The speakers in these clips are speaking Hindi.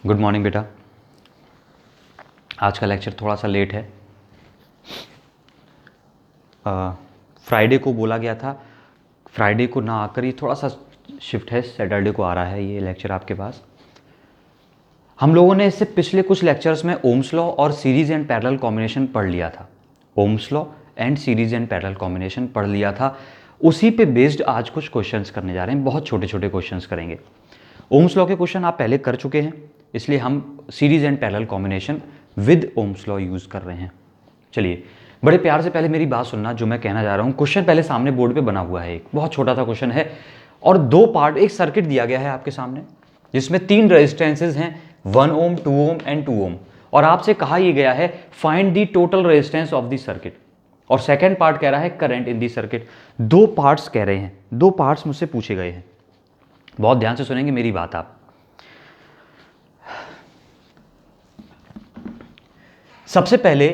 गुड मॉर्निंग बेटा। आज का लेक्चर थोड़ा सा लेट है। फ्राइडे को बोला गया था, फ्राइडे को ना आकर ये थोड़ा सा शिफ्ट है, सैटरडे को आ रहा है ये लेक्चर आपके पास। हम लोगों ने इससे पिछले कुछ लेक्चर्स में ओम्स लॉ और सीरीज एंड पैरेलल कॉम्बिनेशन पढ़ लिया था। Ohm's law and series and parallel combination पढ़ लिया था। उसी पे बेस्ड आज कुछ क्वेश्चंस करने जा रहे हैं, बहुत छोटे छोटे क्वेश्चंस करेंगे। ओम्स लॉ के क्वेश्चन आप पहले कर चुके हैं, इसलिए हम series and parallel combination with Ohm's law use कर रहे हैं। चलिए बड़े प्यार से पहले मेरी बात सुनना, जो मैं कहना जा रहा हूँ। क्वेश्चन पहले सामने बोर्ड पे बना हुआ है, एक बहुत छोटा सा क्वेश्चन है और दो पार्ट, एक सर्किट दिया गया है आपके सामने जिसमें 3 रेजिस्टेंसेज हैं, 1 ओम, 2 ओम एंड 2 ओम, और आपसे कहा यह गया है find the total resistance of the circuit. और सेकेंड पार्ट कह रहा है करंट इन दी सर्किट। दो पार्ट्स कह रहे हैं, दो पार्ट्स मुझसे पूछे गए हैं। बहुत ध्यान से सुनेंगे मेरी बात आप। सबसे पहले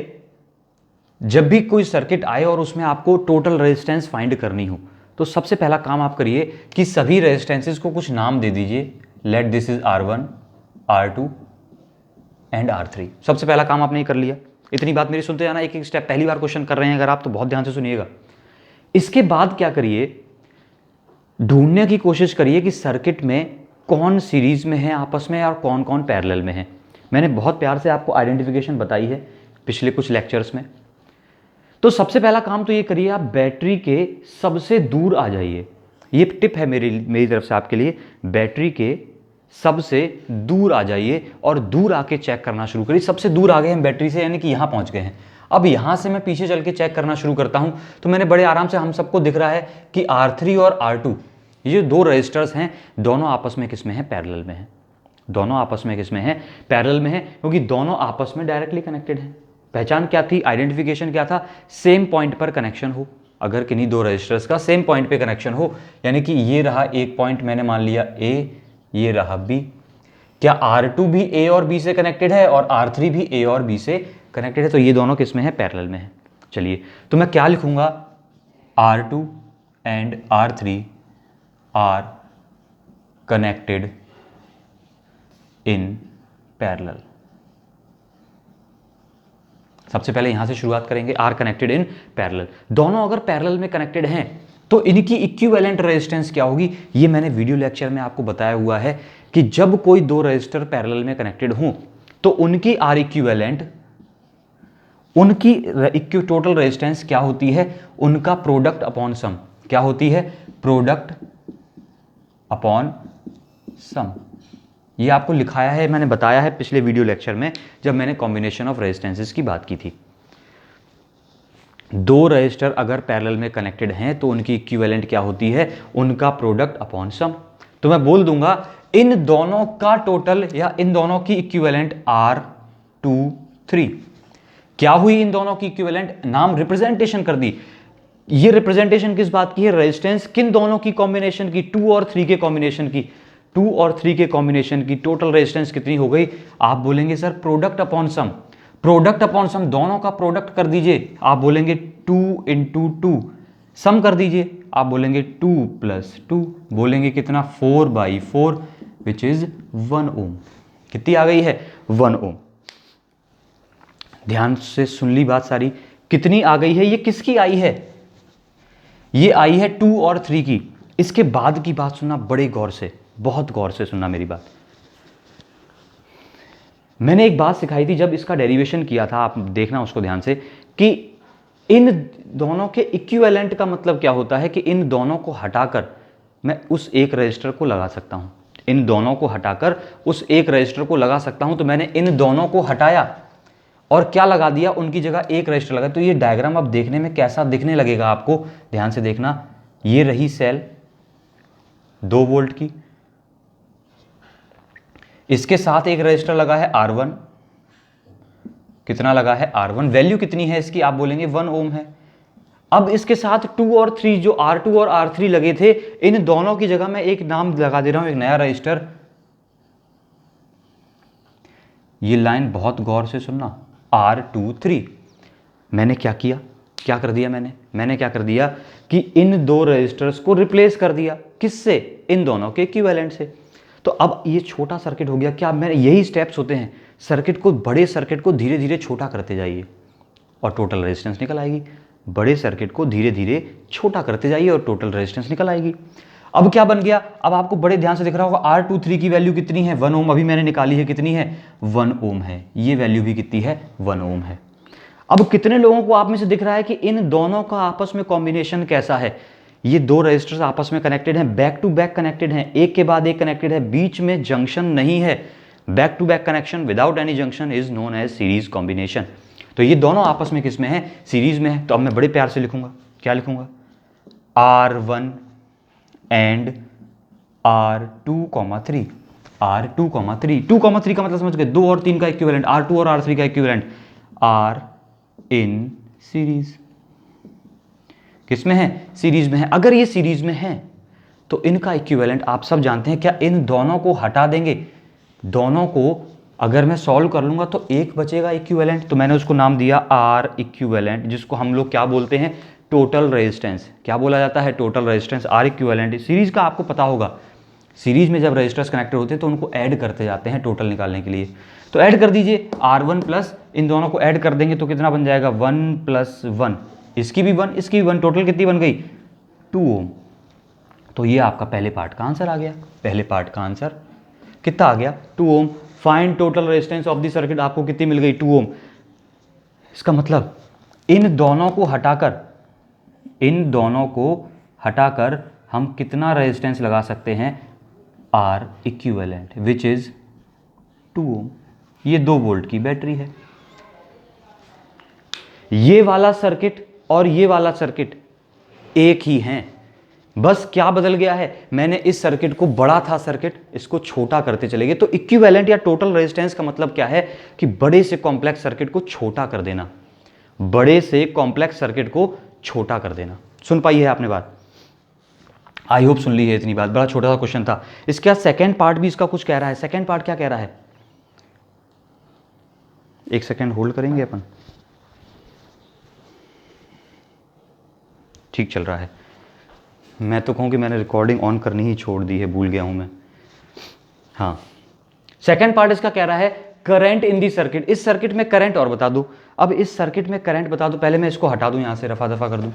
जब भी कोई सर्किट आए और उसमें आपको टोटल रेजिस्टेंस फाइंड करनी हो, तो सबसे पहला काम आप करिए कि सभी रेजिस्टेंसेस को कुछ नाम दे दीजिए। Let this is R1, R2 and R3। सबसे पहला काम आपने कर लिया। इतनी बात मेरी सुनते जाना, एक एक स्टेप। पहली बार क्वेश्चन कर रहे हैं अगर आप, तो बहुत ध्यान से सुनिएगा। इसके बाद क्या करिए, ढूंढने की कोशिश करिए कि सर्किट में कौन सीरीज में है आपस में और कौन कौन पैरेलल में है। मैंने बहुत प्यार से आपको आइडेंटिफिकेशन बताई है पिछले कुछ लेक्चर्स में। तो सबसे पहला काम तो ये करिए, आप बैटरी के सबसे दूर आ जाइए। ये टिप है मेरी तरफ से आपके लिए। बैटरी के सबसे दूर आ जाइए और दूर आके चेक करना शुरू करिए। सबसे दूर आ गए हम बैटरी से, यानी कि यहां पहुंच गए हैं। अब यहां से मैं पीछे चल के चेक करना शुरू करता हूं, तो मैंने बड़े आराम से, हम सबको दिख रहा है कि R3 और R2 ये दो रजिस्टर्स हैं, दोनों आपस में किस में है, पैरेलल में है। दोनों आपस में किस में है, पैरेलल में है, क्योंकि दोनों आपस में डायरेक्टली कनेक्टेड हैं। पहचान क्या थी, आइडेंटिफिकेशन क्या था, सेम पॉइंट पर कनेक्शन हो। अगर किन्हीं दो रजिस्टर्स का सेम पॉइंट पे कनेक्शन हो, यानी कि ये रहा एक पॉइंट, मैंने मान लिया A, ये रहा B। क्या R2 भी A और B से कनेक्टेड है और R3 भी A और B से कनेक्टेड है? तो ये दोनों किस में है, पैरेलल में है। चलिए तो मैं क्या लिखूंगा, R2 and R3 are connected in parallel. सबसे पहले यहां से शुरुआत करेंगे, आर कनेक्टेड इन पैरेलल। दोनों अगर पैरेलल में कनेक्टेड हैं तो इनकी इक्विवेलेंट रेजिस्टेंस क्या होगी, ये मैंने वीडियो लेक्चर में आपको बताया हुआ है कि जब कोई दो रेजिस्टर पैरेलल में कनेक्टेड हो तो उनकी आर इक्विवेलेंट, उनकी टोटल रेजिस्टेंस क्या होती है, उनका प्रोडक्ट अपॉन सम। क्या होती है, प्रोडक्ट अपॉन सम। ये आपको लिखाया है, मैंने बताया है पिछले वीडियो लेक्चर में जब मैंने कॉम्बिनेशन ऑफ रेजिस्टेंसेस की बात की थी। दो रजिस्टर अगर पैरेलल में कनेक्टेड हैं तो उनकी इक्विवेलेंट क्या होती है, उनका प्रोडक्ट अपॉन सम। तो मैं बोल दूंगा इन दोनों का टोटल या इन दोनों की इक्विवेलेंट R2 3। क्या हुई इन दोनों की इक्विवेलेंट, नाम रिप्रेजेंटेशन कर दी। ये रिप्रेजेंटेशन किस बात की है, रेजिस्टेंस किन दोनों की कॉम्बिनेशन की, 2 और 3 के कॉम्बिनेशन की। 2 और 3 के कॉम्बिनेशन की टोटल रेजिस्टेंस कितनी हो गई, आप बोलेंगे सर प्रोडक्ट अपॉन सम। प्रोडक्ट अपॉन सम, दोनों का प्रोडक्ट कर दीजिए, आप बोलेंगे 2 इंटू 2। सम कर दीजिए, आप बोलेंगे 2 प्लस 2, बोलेंगे कितना, 4/4 विच इज 1 ओम। कितनी आ गई है, 1 ओम। ध्यान से सुन ली बात सारी, कितनी आ गई है, ये किसकी आई है, ये आई है 2 और 3 की। इसके बाद की बात सुनना बड़े गौर से, बहुत गौर से सुनना मेरी बात। मैंने एक बात सिखाई थी जब इसका डेरिवेशन किया था, आप देखना उसको ध्यान से, कि इन दोनों के इक्विवेलेंट का मतलब क्या होता है कि इन दोनों को हटाकर मैं उस एक रजिस्टर को लगा सकता हूं। इन दोनों को हटाकर उस एक रजिस्टर को लगा सकता हूं। तो मैंने इन दोनों को हटाया और क्या लगा दिया, उनकी जगह एक रजिस्टर लगा। तो ये डायग्राम अब देखने में कैसा दिखने लगेगा आपको, ध्यान से देखना। ये रही सेल 2 वोल्ट की, इसके साथ एक रजिस्टर लगा है R1। कितना लगा है, R1। वैल्यू कितनी है इसकी, आप बोलेंगे 1 ओम है। अब इसके साथ 2 और 3, जो R2 और R3 लगे थे, इन दोनों की जगह मैं एक नाम लगा दे रहा हूं, एक नया रजिस्टर। ये लाइन बहुत गौर से सुनना, R2 3। मैंने क्या किया, क्या कर दिया, मैंने क्या कर दिया कि इन दो रजिस्टर्स को रिप्लेस कर दिया, किससे, इन दोनों के इक्विवेलेंट से। तो अब ये छोटा सर्किट हो गया, क्या मेरे यही स्टेप्स होते हैं, सर्किट को, बड़े सर्किट को धीरे धीरे छोटा करते जाइए और टोटल रेजिस्टेंस निकल आएगी। बड़े सर्किट को धीरे धीरे छोटा करते जाइए और टोटल रेजिस्टेंस निकल आएगी। अब क्या बन गया, अब आपको बड़े ध्यान से दिख रहा होगा R23 की वैल्यू कितनी है, 1 ओम। अभी मैंने निकाली है, कितनी है, 1 ओम है। ये वैल्यू भी कितनी है, 1 ओम है। अब कितने लोगों को आप में से दिख रहा है कि इन दोनों का आपस में कॉम्बिनेशन कैसा है, ये दो रजिस्टर्स आपस में कनेक्टेड हैं, बैक टू बैक कनेक्टेड हैं, एक के बाद एक कनेक्टेड है, बीच में जंक्शन नहीं है। Back to back connection without any junction is known as series combination. तो ये दोनों आपस में किस में है, सीरीज में है। तो अब मैं बड़े प्यार से लिखूंगा, क्या लिखूंगा, R1 एंड R2,3, R2,3, 2,3 का मतलब समझ गए, 2 और 3 का इक्विवेलेंट, R2 और R3 का इक्विवेलेंट, आर इन सीरीज। किसमें है, सीरीज में है। अगर ये सीरीज में है तो इनका इक्विवेलेंट आप सब जानते हैं, क्या इन दोनों को हटा देंगे, दोनों को अगर मैं सॉल्व कर लूंगा तो एक बचेगा इक्विवेलेंट, तो मैंने उसको नाम दिया आर इक्विवेलेंट, जिसको हम लोग क्या बोलते हैं, टोटल रेजिस्टेंस। क्या बोला जाता है, total resistance, R equivalent. Series का आपको पता होगा, सीरीज में जब रजिस्टर्स कनेक्टेड होते हैं तो उनको ऐड करते जाते हैं टोटल निकालने के लिए। तो ऐड कर दीजिए, R1 प्लस इन दोनों को ऐड कर देंगे तो कितना बन जाएगा, 1 + 1, इसकी भी 1 इसकी भी 1, टोटल कितनी बन गई, 2 ओम। तो ये आपका पहले पार्ट का आंसर आ गया। पहले पार्ट का आंसर कितना आ गया, 2 ohm. Find total resistance of the circuit, आपको कितनी मिल गई, 2 ओम। इसका मतलब इन दोनों को हटाकर हम कितना रेजिस्टेंस लगा सकते हैं, R इक्विवेलेंट विच इज 2 ओम। ये 2 वोल्ट की बैटरी है। ये वाला सर्किट और ये वाला सर्किट एक ही हैं, बस क्या बदल गया है, मैंने इस सर्किट को, बड़ा था सर्किट, इसको छोटा करते चले गए। तो इक्विवेलेंट या टोटल रेजिस्टेंस का मतलब क्या है कि बड़े से कॉम्प्लेक्स सर्किट को छोटा कर देना, बड़े से कॉम्प्लेक्स सर्किट को छोटा कर देना। सुन पाई है आपने बात, आई होप सुन ली है इतनी बात। बड़ा छोटा सा क्वेश्चन था। इसका सेकंड पार्ट भी इसका कुछ कह रहा है। सेकंड पार्ट क्या कह रहा है, एक सेकंड होल्ड करेंगे अपन, ठीक चल रहा है। मैं तो कहूँ कि मैंने रिकॉर्डिंग ऑन करनी ही छोड़ दी है, भूल गया हूं मैं। हाँ, सेकंड पार्ट इसका कह रहा है करंट इन दी सर्किट। इस सर्किट में करंट और बता दो। अब इस सर्किट में करंट बता दो, पहले मैं इसको हटा दूं, यहां से रफा दफा कर दूं।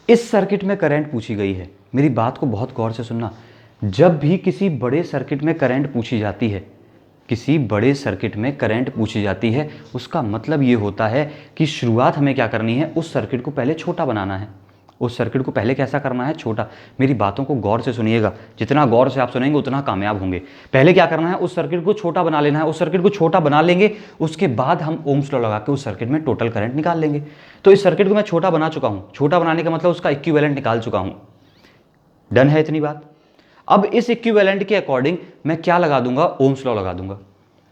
इस सर्किट में करंट पूछी गई है, मेरी बात को बहुत गौर से सुनना। जब भी किसी बड़े सर्किट में करंट पूछी जाती है, किसी बड़े सर्किट में करंट पूछी जाती है, उसका मतलब ये होता है कि शुरुआत हमें क्या करनी है, उस सर्किट को पहले छोटा बनाना है। उस सर्किट को पहले कैसा करना है, छोटा। मेरी बातों को गौर से सुनिएगा, जितना गौर से आप सुनेंगे उतना कामयाब होंगे। पहले क्या करना है, उस सर्किट को छोटा बना लेना है। उस सर्किट को छोटा बना लेंगे, उसके बाद हम ओम्स लॉ लगा के उस सर्किट में टोटल करंट निकाल लेंगे। तो इस सर्किट को मैं छोटा बना चुका हूं, छोटा बनाने का मतलब उसका इक्विवेलेंट निकाल चुका हूं। डन है इतनी बात। अब इस इक्विवेलेंट के अकॉर्डिंग मैं क्या लगा दूंगा, ओम्स लॉ लगा दूंगा।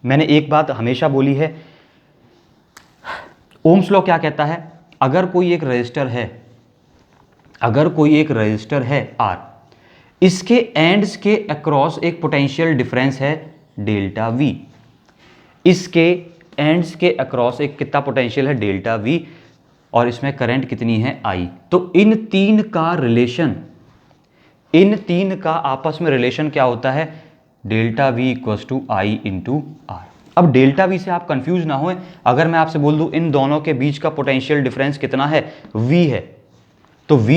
मैंने एक बात हमेशा बोली है, ओम्स लॉ क्या कहता है, अगर कोई एक रजिस्टर है R, इसके एंड्स के अक्रॉस एक पोटेंशियल डिफरेंस है डेल्टा V। इसके एंड्स के अक्रॉस एक कितना पोटेंशियल है, डेल्टा V, और इसमें करंट कितनी है, I। तो इन तीन का आपस में रिलेशन क्या होता है, डेल्टा V = I × R। अब डेल्टा V से आप कंफ्यूज ना हों। अगर मैं आपसे बोल दूं इन दोनों के बीच का पोटेंशियल डिफरेंस कितना है, V है, तो V =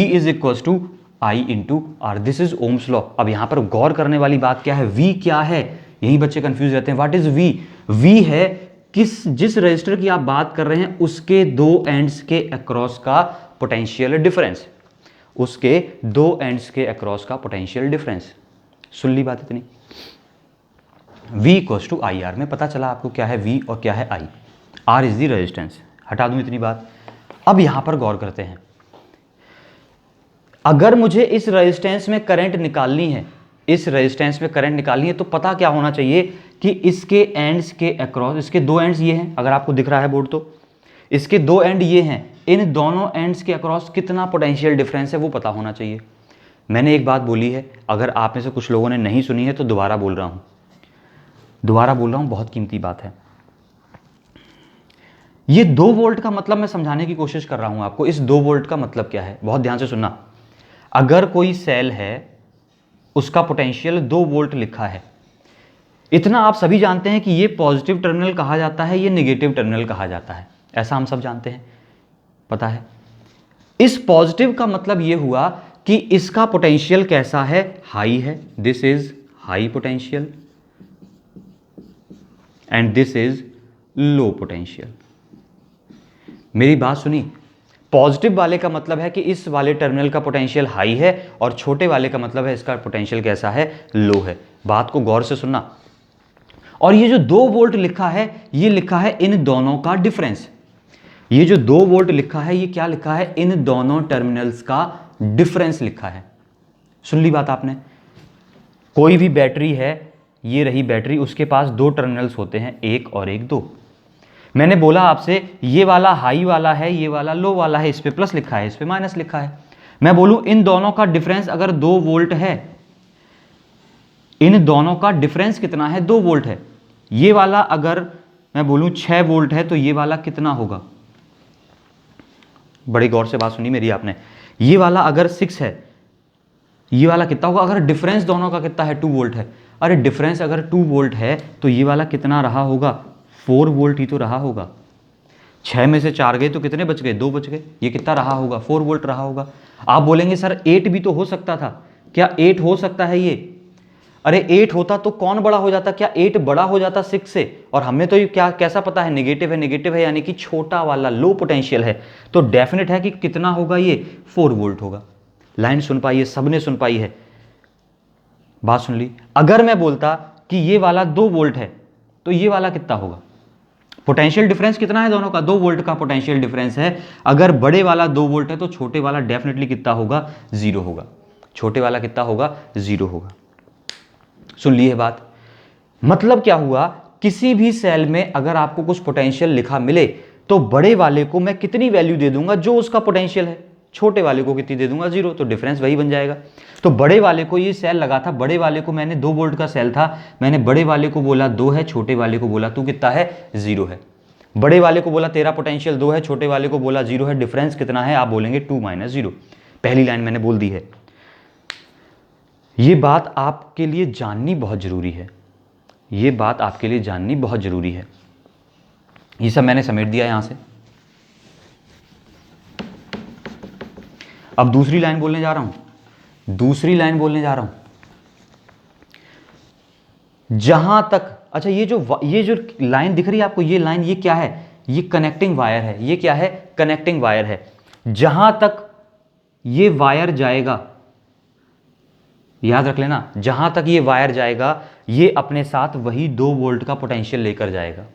I × R। This is Ohm's law. अब यहां पर गौर करने वाली बात क्या है, V क्या है, यही बच्चे कंफ्यूज रहते हैं। What is V? V है जिस रजिस्टर की आप बात कर रहे हैं उसके दो एंड्स के अक्रॉस का पोटेंशियल डिफरेंस, उसके दो एंड्स के अक्रॉस का पोटेंशियल डिफरेंस। सुन ली बात इतनी। V = IR में पता चला आपको क्या है V और क्या है I। R is the resistance. हटा दूं इतनी बात। अब यहां पर गौर करते हैं, अगर मुझे इस रेजिस्टेंस में करंट निकालनी है, तो पता क्या होना चाहिए कि इसके एंड्स के अक्रॉस, इसके दो एंड्स ये हैं, अगर आपको दिख रहा है बोर्ड तो इसके दो एंड ये हैं, इन दोनों एंड्स के अक्रॉस कितना पोटेंशियल डिफरेंस है वो पता होना चाहिए। मैंने एक बात बोली है, अगर आप में से कुछ लोगों ने नहीं सुनी है तो दोबारा बोल रहा हूं, बहुत कीमती बात है। ये 2 वोल्ट का मतलब मैं समझाने की कोशिश कर रहा हूं आपको। इस 2 वोल्ट का मतलब क्या है, बहुत ध्यान से सुनना। अगर कोई सेल है, उसका पोटेंशियल 2 वोल्ट लिखा है, इतना आप सभी जानते हैं कि ये पॉजिटिव टर्मिनल कहा जाता है, ये नेगेटिव टर्मिनल कहा जाता है, ऐसा हम सब जानते हैं, पता है। इस पॉजिटिव का मतलब ये हुआ कि इसका पोटेंशियल कैसा है, हाई है, this is high potential, and this is low potential. मेरी बात सुनी, पॉजिटिव वाले का मतलब है कि इस वाले टर्मिनल का पोटेंशियल हाई है, और छोटे वाले का मतलब है इसका पोटेंशियल कैसा है, लो है। बात को गौर से सुनना। और ये जो 2 वोल्ट लिखा है, ये लिखा है इन दोनों का डिफरेंस। ये जो 2 वोल्ट लिखा है, ये क्या लिखा है, इन दोनों टर्मिनल्स का डिफरेंस लिखा है। सुन ली बात आपने। कोई भी बैटरी है, ये रही बैटरी, उसके पास 2 टर्मिनल्स होते हैं, एक और एक, 2। मैंने बोला आपसे ये वाला हाई वाला है, ये वाला लो वाला है, इस पे प्लस लिखा है, इस पे माइनस लिखा है। मैं बोलूं इन दोनों का डिफरेंस अगर 2 वोल्ट है, इन दोनों का डिफरेंस कितना है, 2 वोल्ट है। ये वाला अगर मैं बोलूं 6 वोल्ट है, तो ये वाला कितना होगा, बड़ी गौर से बात सुनी मेरी आपने। ये वाला अगर 6 है, ये वाला कितना होगा, अगर डिफरेंस दोनों का कितना है, 2 वोल्ट है। अरे डिफरेंस अगर 2 वोल्ट है, तो ये वाला कितना रहा होगा, 4 वोल्ट ही तो रहा होगा। 6 में से 4 गए तो कितने बच गए, 2 बच गए। ये कितना रहा होगा, 4 वोल्ट रहा होगा। आप बोलेंगे सर 8 भी तो हो सकता था, क्या 8 हो सकता है ये? अरे 8 होता तो कौन बड़ा हो जाता, क्या 8 बड़ा हो जाता 6 से? और हमें तो ये क्या कैसा पता है, नेगेटिव है, यानी कि छोटा वाला लो पोटेंशियल है। तो डेफिनेट है कि कितना होगा, ये 4 वोल्ट होगा। लाइन सुन पाई है, सबने सुन पाई है, बात सुन ली। अगर मैं बोलता कि ये वाला 2 वोल्ट है, तो ये वाला कितना होगा, पोटेंशियल डिफरेंस कितना है दोनों का, 2 वोल्ट का पोटेंशियल डिफरेंस है। अगर बड़े वाला 2 वोल्ट है, तो छोटे वाला डेफिनेटली कितना होगा, 0 होगा। छोटे वाला कितना होगा, 0 होगा। सुन ली है बात। मतलब क्या हुआ, किसी भी सेल में अगर आपको कुछ पोटेंशियल लिखा मिले, तो बड़े वाले को मैं कितनी वैल्यू दे दूंगा, जो उसका पोटेंशियल है, छोटे वाले को कितनी दे दूंगा, 0। तो डिफरेंस वही बन जाएगा। तो बड़े वाले को ये सेल लगा था, बड़े वाले को मैंने 2 वोल्ट का सेल था, मैंने बड़े वाले को बोला 2 है, छोटे वाले को बोला तू कितना है, 0 है। बड़े वाले को बोला तेरा पोटेंशियल 2 है, छोटे वाले को बोला 0 है, डिफरेंस कितना है, आप बोलेंगे 2 - 0। पहली लाइन मैंने बोल दी है। ये बात आपके लिए जाननी बहुत जरूरी है, ये बात आपके लिए जाननी बहुत जरूरी है। ये सब मैंने समेट दिया यहां से। अब दूसरी लाइन बोलने जा रहा हूं, दूसरी लाइन बोलने जा रहा हूं। जहां तक, अच्छा ये जो लाइन दिख रही है आपको, ये लाइन, ये क्या है, ये कनेक्टिंग वायर है। ये क्या है, कनेक्टिंग वायर है। जहां तक ये वायर जाएगा, याद रख लेना, जहां तक ये वायर जाएगा, ये अपने साथ वही 2 वोल्ट का पोटेंशियल लेकर जाएगा।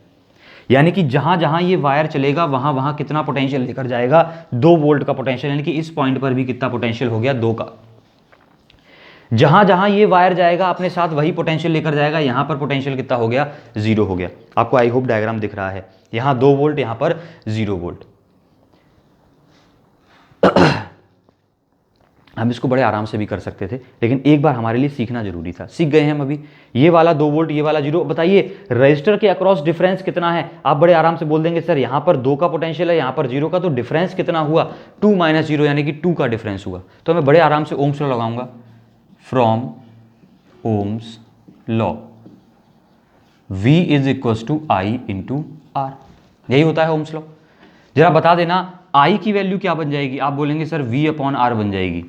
यानी कि जहां जहां ये वायर चलेगा, वहां वहां कितना पोटेंशियल लेकर जाएगा, 2 वोल्ट का पोटेंशियल। यानी कि इस पॉइंट पर भी कितना पोटेंशियल हो गया, 2 का। जहां जहां ये वायर जाएगा, अपने साथ वही पोटेंशियल लेकर जाएगा। यहां पर पोटेंशियल कितना हो गया, 0 हो गया। आपको आई होप डायग्राम दिख रहा है, यहां 2 वोल्ट, यहां पर 0 वोल्ट। हम इसको बड़े आराम से भी कर सकते थे, लेकिन एक बार हमारे लिए सीखना जरूरी था। सीख गए हैं हम अभी। ये वाला 2 वोल्ट, ये वाला 0। बताइए रजिस्टर के अक्रॉस डिफरेंस कितना है? आप बड़े आराम से बोल देंगे सर यहां पर 2 का पोटेंशियल है, यहां पर 0 का, तो डिफरेंस कितना हुआ, 2 - 0, यानी कि 2 का डिफरेंस हुआ। तो मैं बड़े आराम से ओम्स लॉ लगाऊंगा, from Ohm's law V = I × R। यही होता है ओम्स लॉ। जरा बता देना I की वैल्यू क्या बन जाएगी? आप बोलेंगे सर V/R बन जाएगी।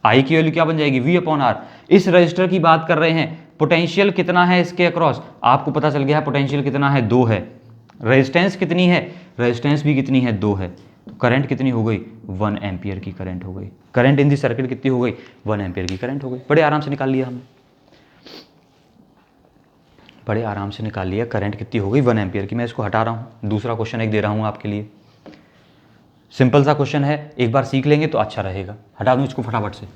I की वैल्यू क्या बन जाएगी, V/R। इस रजिस्टर की बात कर रहे हैं, पोटेंशियल कितना है इसके अक्रॉस, आपको पता चल गया है पोटेंशियल कितना है, 2 है। रेजिस्टेंस कितनी है, रेजिस्टेंस भी कितनी है, 2 है। तो करंट कितनी हो गई, 1 एम्पियर की करंट हो गई। करंट इन दी सर्किट कितनी हो गई, 1 एम्पियर की करंट हो गई। बड़े आराम से निकाल लिया हमने, बड़े आराम से निकाल लिया। करंट कितनी हो गई, 1 एम्पियर की। मैं इसको हटा रहा हूँ, दूसरा क्वेश्चन एक दे रहा हूँ आपके लिए। सिंपल सा क्वेश्चन है, एक बार सीख लेंगे तो अच्छा रहेगा। हटा दूँ इसको फटाफट से।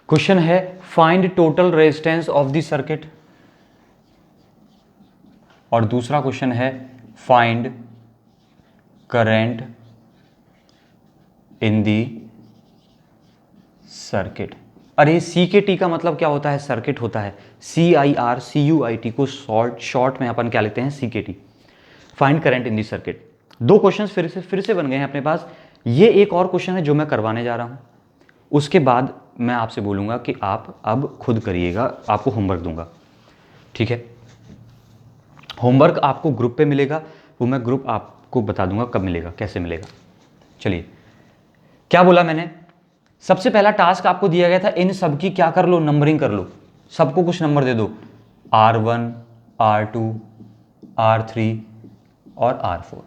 क्वेश्चन है find total resistance of the circuit, और दूसरा क्वेश्चन है find current in the circuit. अरे सी के टी का मतलब क्या होता है? सर्किट होता है। CIRCUIT को शॉर्ट में अपन क्या लेते हैं? सी के T, find current in the circuit. दो क्वेश्चंस फिर से बन गए हैं अपने पास। ये एक और क्वेश्चन है जो मैं करवाने जा रहा हूं, उसके बाद मैं आपसे बोलूंगा कि आप अब खुद करिएगा, आपको होमवर्क दूंगा, ठीक है? होमवर्क आपको ग्रुप पे मिलेगा, वो मैं ग्रुप आपको बता दूंगा कब मिलेगा, कैसे मिलेगा। चलिए, क्या बोला मैंने? सबसे पहला टास्क आपको दिया गया था, इन सब की क्या कर लो? नंबरिंग कर लो, सबको कुछ नंबर दे दो, R1, R2, R3 और R4।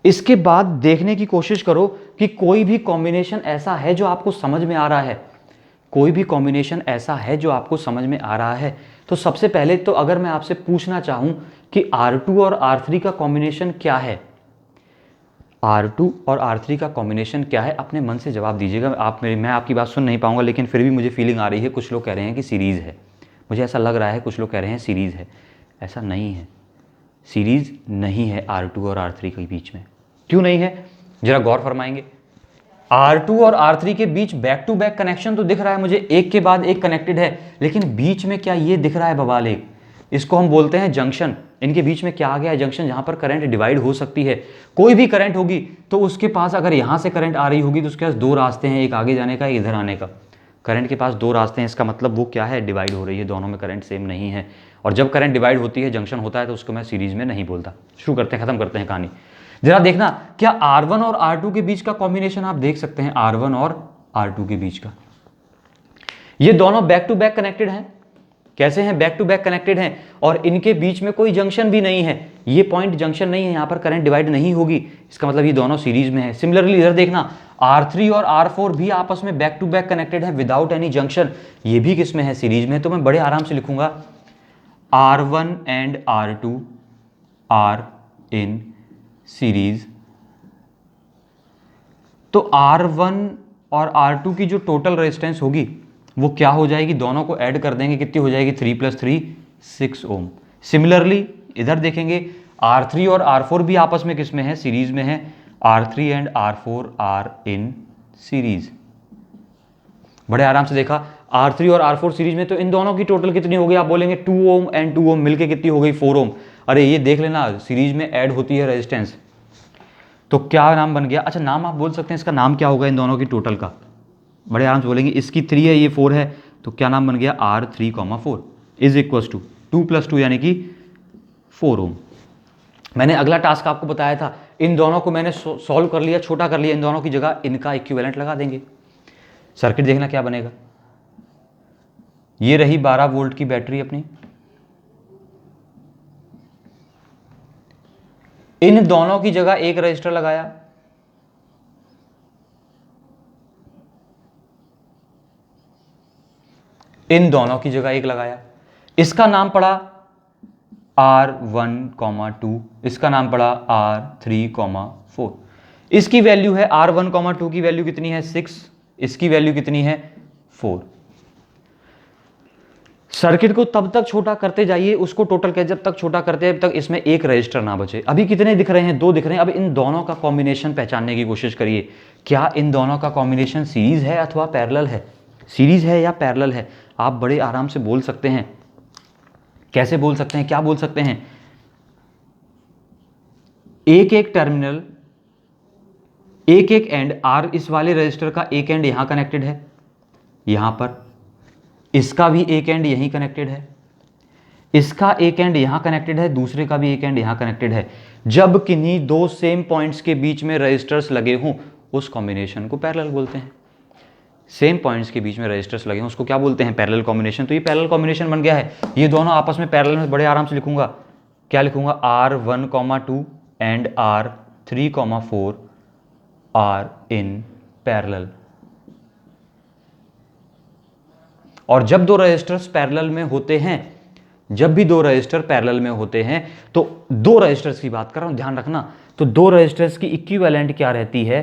इसके बाद देखने की कोशिश करो कि कोई भी कॉम्बिनेशन ऐसा है जो आपको समझ में आ रहा है, कोई भी कॉम्बिनेशन ऐसा है जो आपको समझ में आ रहा है। तो सबसे पहले तो अगर मैं आपसे पूछना चाहूं कि R2 और R3 का कॉम्बिनेशन क्या है, R2 और R3 का कॉम्बिनेशन क्या है, अपने मन से जवाब दीजिएगा। मैं आपकी बात सुन नहीं पाऊंगा, लेकिन फिर भी मुझे फीलिंग आ रही है, कुछ लोग कह रहे हैं कि सीरीज़ है, मुझे ऐसा लग रहा है, कुछ लोग कह रहे हैं सीरीज़ है। ऐसा नहीं है, सीरीज़ नहीं है R2 और R3 के बीच में। क्यों नहीं है, जरा गौर फरमाएंगे। R2 और R3 के बीच बैक टू बैक कनेक्शन तो दिख रहा है मुझे, एक के बाद एक कनेक्टेड है, लेकिन बीच में क्या ये दिख रहा है बवाल एक? इसको हम बोलते हैं जंक्शन। इनके बीच में क्या आ गया है? जंक्शन, जहां पर करंट डिवाइड हो सकती है। कोई भी करंट होगी तो उसके पास, अगर यहां से करंट आ रही होगी तो उसके पास दो रास्ते हैं, एक आगे जाने का, एक इधर आने का। करंट के पास दो रास्ते हैं, इसका मतलब वो क्या है? डिवाइड हो रही है, दोनों में करंट सेम नहीं है। और जब करंट डिवाइड होती है, जंक्शन होता है, तो उसको मैं सीरीज में नहीं बोलता। शुरू करते हैं, खत्म करते हैं कहानी। जरा देखना, क्या R1 और R2 के बीच का कॉम्बिनेशन आप देख सकते हैं? R1 और R2 के बीच का, ये दोनों बैक टू बैक कनेक्टेड हैं। कैसे हैं? बैक टू बैक कनेक्टेड हैं, और इनके बीच में कोई जंक्शन भी नहीं है। ये पॉइंट जंक्शन नहीं है, यहां पर करंट डिवाइड नहीं होगी, इसका मतलब ये दोनों सीरीज में है। सिमिलरली इधर देखना, R3 और R4 भी आपस में बैक टू बैक कनेक्टेड है विदाउट एनी जंक्शन, ये भी किस में है? सीरीज में। तो मैं बड़े आराम से लिखूंगा R1 and R2 are in series. तो R1 और R2 की जो टोटल रेजिस्टेंस होगी वो क्या हो जाएगी? दोनों को ऐड कर देंगे, कितनी हो जाएगी? 3 + 3 6 ओम। सिमिलरली इधर देखेंगे, R3 और R4 भी आपस में किस में है? सीरीज में है। R3 and R4 are in series. बड़े आराम से देखा, R3 और R4 सीरीज में, तो इन दोनों की टोटल कितनी हो गई? आप बोलेंगे 2 ओम एंड 2 ओम मिलके कितनी हो गई? 4 ओम। अरे ये देख लेना, सीरीज में ऐड होती है रेजिस्टेंस, तो क्या नाम बन गया? अच्छा, नाम आप बोल सकते हैं, इसका नाम क्या होगा इन दोनों की टोटल का? बड़े आराम से बोलेंगे, इसकी 3 है, ये 4 है, तो क्या नाम बन गया? R3,4 इज इक्वल टू 2 + 2 यानी कि 4 ओम। मैंने अगला टास्क आपको बताया था, इन दोनों को मैंने सॉल्व कर लिया, छोटा कर लिया, इन दोनों की जगह इनका इक्विवेलेंट लगा देंगे। सर्किट देखना क्या बनेगा। ये रही 12 वोल्ट की बैटरी अपनी, इन दोनों की जगह एक रजिस्टर लगाया, इन दोनों की जगह एक लगाया, इसका नाम पड़ा R1,2, इसका नाम पड़ा R3,4। इसकी वैल्यू है R1,2 की वैल्यू कितनी है? 6, इसकी वैल्यू कितनी है? 4। सर्किट को तब तक छोटा करते जाइए, उसको टोटल के जब तक छोटा करते हैं, तब तक इसमें एक रजिस्टर ना बचे। अभी कितने दिख रहे हैं? 2 दिख रहे हैं। अब इन दोनों का कॉम्बिनेशन पहचानने की कोशिश करिए, क्या इन दोनों का कॉम्बिनेशन सीरीज है अथवा पैरेलल है? सीरीज है या पैरेलल है? आप बड़े आराम से बोल सकते हैं। कैसे बोल सकते हैं? क्या बोल सकते हैं? एक एक टर्मिनल, एक एक एंड, आर इस वाले रजिस्टर का एक एंड यहां कनेक्टेड है, यहां पर इसका भी एक एंड यहीं कनेक्टेड है, इसका एक एंड यहां कनेक्टेड है, दूसरे का भी एक एंड यहां कनेक्टेड है। जब किन्हीं दो सेम पॉइंट्स के बीच में रजिस्टर्स लगे हों, उस कॉम्बिनेशन को पैरेलल बोलते हैं। सेम पॉइंट्स के बीच में रजिस्टर्स लगे हों, उसको क्या बोलते हैं? Parallel combination. तो ये पैरेलल कॉम्बिनेशन बन गया है, ये दोनों आपस में पैरेलल में। बड़े आराम से लिखूंगा, क्या लिखूंगा? R1,2 and R3,4 are in parallel. और जब दो रजिस्टर्स पैरेलल में होते हैं, जब भी दो रजिस्टर पैरेलल में होते हैं, तो दो रजिस्टर्स की बात कर रहा हूं, ध्यान रखना, तो दो रजिस्टर्स की इक्विवेलेंट क्या रहती है?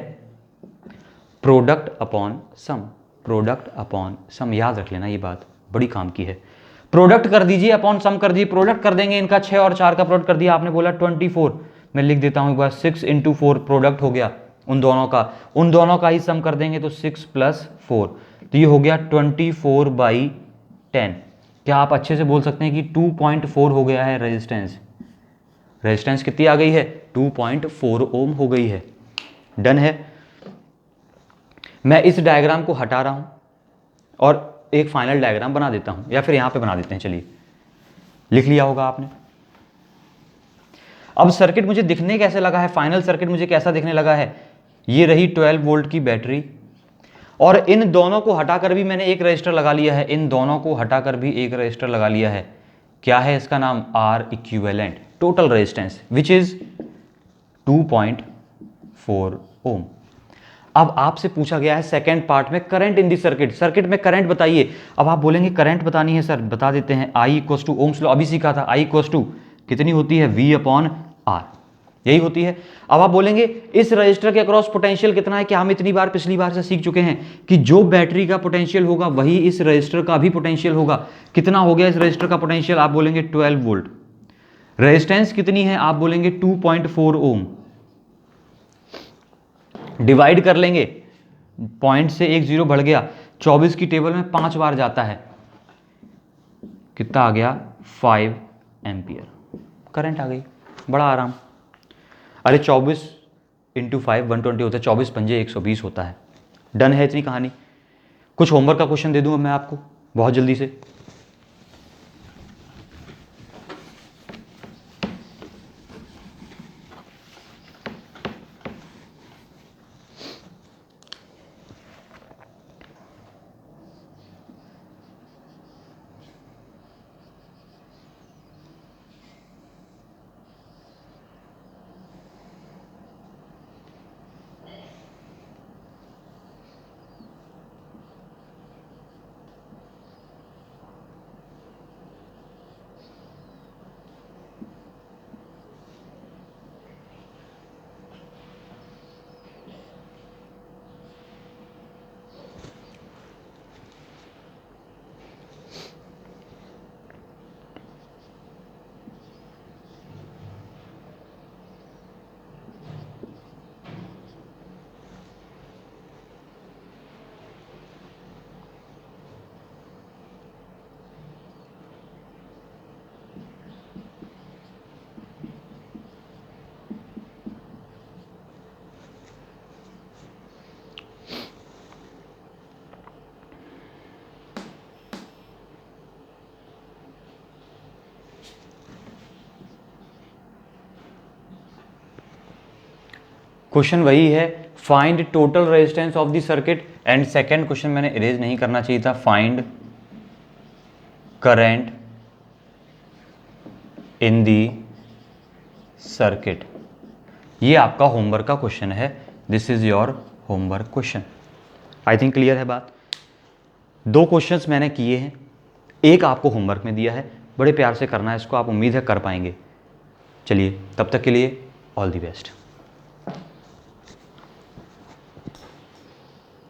प्रोडक्ट अपॉन सम। प्रोडक्ट अपॉन सम, याद रख लेना ये बात बड़ी काम की है। प्रोडक्ट कर दीजिए अपॉन सम कर दीजिए, प्रोडक्ट कर देंगे इनका 6 और 4 का प्रोडक्ट कर दिया, आपने बोला 24, मैं लिख देता हूं एक बार 6 × 4 प्रोडक्ट हो गया उन दोनों का ही सम कर देंगे तो 6 + 4, तो ये हो गया 24/10। क्या आप अच्छे से बोल सकते हैं कि 2.4 हो गया है रेजिस्टेंस कितनी आ गई है, 2.4 ओम हो गई है। डन है। मैं इस डायग्राम को हटा रहा हूं और एक फाइनल डायग्राम बना देता हूं, या फिर यहां पे बना देते हैं, चलिए लिख लिया होगा आपने। अब सर्किट मुझे दिखने कैसे लगा है, फाइनल सर्किट मुझे कैसा दिखने लगा है, ये रही 12 वोल्ट की बैटरी और इन दोनों को हटाकर भी मैंने एक रजिस्टर लगा लिया है, इन दोनों को हटाकर भी एक रजिस्टर लगा लिया है। क्या है इसका नाम, R equivalent total resistance which is 2.4 ओम। अब आपसे पूछा गया है सेकंड पार्ट में करंट इन दी सर्किट में करंट बताइए। अब आप बोलेंगे करंट बतानी है सर, बता देते हैं, I = ओम्स लॉ अभी सीखा था, I = कितनी होती है, V/R, यही होती है। अब आप बोलेंगे इस रजिस्टर के अक्रॉस पोटेंशियल कितना है, क्या हम इतनी बार पिछली बार से सीख चुके हैं कि जो बैटरी का पोटेंशियल होगा वही इस रजिस्टर का भी पोटेंशियल होगा। कितना हो गया इस रजिस्टर का पोटेंशियल, आप बोलेंगे 12 वोल्ट। रेजिस्टेंस कितनी है, आप बोलेंगे 2.4 ओम। डिवाइड कर लेंगे, पॉइंट से एक जीरो बढ़ गया, 24 की टेबल में 5 बार जाता है, कितना आ गया, 5 एम्पियर करंट आ गई, बड़ा आराम। अरे 24 × 5 120 होता है, 24 पंजे 120 होता है। डन है इतनी कहानी। कुछ होमवर्क का क्वेश्चन दे दूंगा मैं आपको बहुत जल्दी से। क्वेश्चन वही है, find total resistance of the circuit, and second question मैंने इरेज नहीं करना चाहिए था, find current in the circuit. ये आपका होमवर्क का क्वेश्चन है, this is your homework question. I think clear है बात। 2 क्वेश्चंस मैंने किए हैं, एक आपको होमवर्क में दिया है, बड़े प्यार से करना है इसको, आप उम्मीद है कर पाएंगे। चलिए तब तक के लिए ऑल दी बेस्ट।